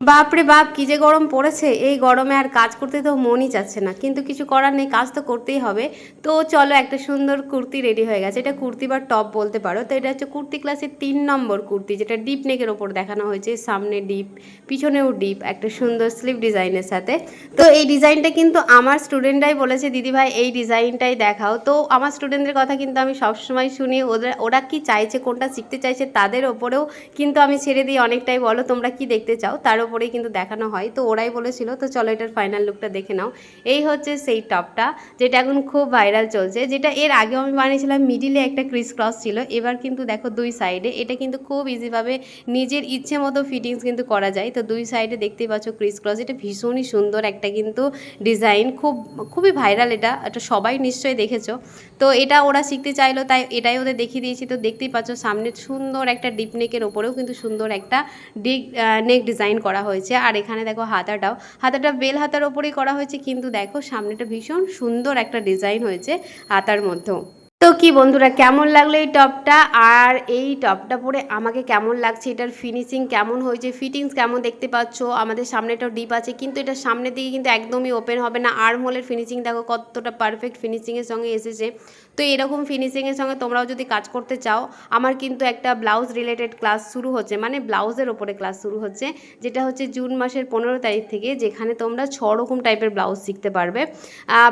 বাপরে বাপ, কি যে গরম পড়েছে! এই গরমে আর কাজ করতে তো মনই চাচ্ছে না, কিন্তু কিছু করার নেই, কাজ তো করতেই হবে। তো চলো, একটা সুন্দর কুর্তি রেডি হয়ে গেছে। এটা কুর্তি বা টপ বলতে পারো। তো এটা হচ্ছে কুর্তি ক্লাসের 3 নম্বর কুর্তি, যেটা ডিপ নেকের ওপর দেখানো হয়েছে। সামনে ডিপ, পিছনেও ডিপ, একটা সুন্দর স্লিভ ডিজাইনের সাথে। তো এই ডিজাইনটা কিন্তু আমার স্টুডেন্টরাই বলেছে, দিদি ভাই এই ডিজাইনটাই দেখাও। তো আমার স্টুডেন্টদের কথা কিন্তু আমি সবসময় শুনি, ওরা কি চাইছে, কোনটা শিখতে চাইছে, তাদের ওপরেও কিন্তু আমি ছেড়ে দিই অনেকটাই। বলো তোমরা কি দেখতে চাও, তার উপরেই কিন্তু দেখানো হয়। তো ওরাই বলেছিল। তো চলো এটার ফাইনাল লুকটা দেখে নাও। এই হচ্ছে সেই টপটা, যেটা এখন খুব ভাইরাল চলছে, যেটা এর আগেও আমি বানিয়েছিলাম। মিডিলে একটা ক্রিস ক্রস ছিল, এবার কিন্তু দেখো দুই সাইডে। এটা কিন্তু খুব ইজিভাবে নিজের ইচ্ছে মতো ফিটিংস কিন্তু করা যায়। তো দুই সাইডে দেখতেই পাচ্ছ ক্রিস ক্রস। এটা ভীষণই সুন্দর একটা কিন্তু ডিজাইন, খুবই ভাইরাল। এটা সবাই নিশ্চয়ই দেখেছো। তো এটা ওরা শিখতে চাইলো, তাই এটাই ওদের দেখিয়ে দিয়েছি। তো দেখতেই পাচ্ছ সামনে সুন্দর একটা ডিপ নেকের ওপরেও কিন্তু সুন্দর একটা নেক ডিজাইন করা হয়েছে। আর এখানে দেখো হাতাটা বেল হাতার ওপরেই করা হয়েছে, কিন্তু দেখো সামনেটা ভীষণ সুন্দর একটা ডিজাইন হয়েছে হাতার মধ্যেও। তো কি বন্ধুরা, কেমন লাগলো এই টপটা? আর এই টপটা পরে আমাকে কেমন লাগছে, এটার ফিনিশিং কেমন হয়েছে, ফিটিংস কেমন দেখতে পাচ্ছ? আমাদের সামনেটাও ডিপ আছে, কিন্তু এটা সামনের দিকে কিন্তু একদমই ওপেন হবে না। আর্ম হোলের ফিনিশিং দেখো কতটা পারফেক্ট ফিনিশিংয়ের সঙ্গে এসেছে। তো এরকম ফিনিশিংয়ের সঙ্গে তোমরাও যদি কাজ করতে চাও, আমার কিন্তু একটা ব্লাউজ রিলেটেড ক্লাস শুরু হচ্ছে, মানে ব্লাউজের ওপরে ক্লাস শুরু হচ্ছে, যেটা হচ্ছে জুন মাসের 15 তারিখ থেকে, যেখানে তোমরা 6 রকম টাইপের ব্লাউজ শিখতে পারবে।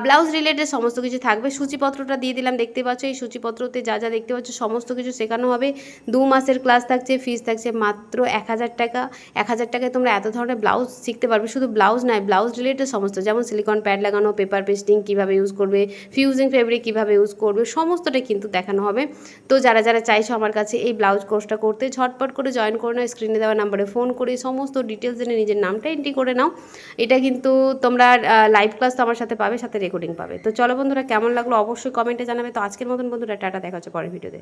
ব্লাউজ রিলেটেড সমস্ত কিছু থাকবে। সূচিপত্রটা দিয়ে দিলাম, দেখতে পাচ্ছ। এই সূচিপত্রতে যা যা দেখতে পাচ্ছ সমস্ত কিছু শেখানো হবে। 2 মাসের ক্লাস থাকছে, ফিস থাকছে মাত্র 1000 টাকা। 1000 টাকায় তোমরা এত ধরনের ব্লাউজ শিখতে পারবে। শুধু ব্লাউজ নয়, ব্লাউজ রিলেটেড সমস্ত, যেমন সিলিকন প্যাড লাগানো, পেপার পেস্টিং কীভাবে ইউজ করবে, ফিউজিং ফেব্রিক কীভাবে ইউজ করবে, সমস্তটাই কিন্তু দেখানো হবে। তো যারা যারা চাইছো আমার কাছে এই ব্লাউজ কোর্সটা করতে, ঝটপট করে জয়েন করে নাও। স্ক্রিনে দেওয়া নাম্বারে ফোন করে সমস্ত ডিটেলস জেনে নিজের নামটা এন্ট্রি করে নাও। এটা কিন্তু তোমরা লাইভ ক্লাস তো আমার সাথে পাবে, সাথে রেকর্ডিং পাবে। তো চলো বন্ধুরা, কেমন লাগলো অবশ্যই কমেন্টে জানাবে। তো আজকের মতন বন্ধুরা টাটা, দেখা হচ্ছে পরের ভিডিওতে।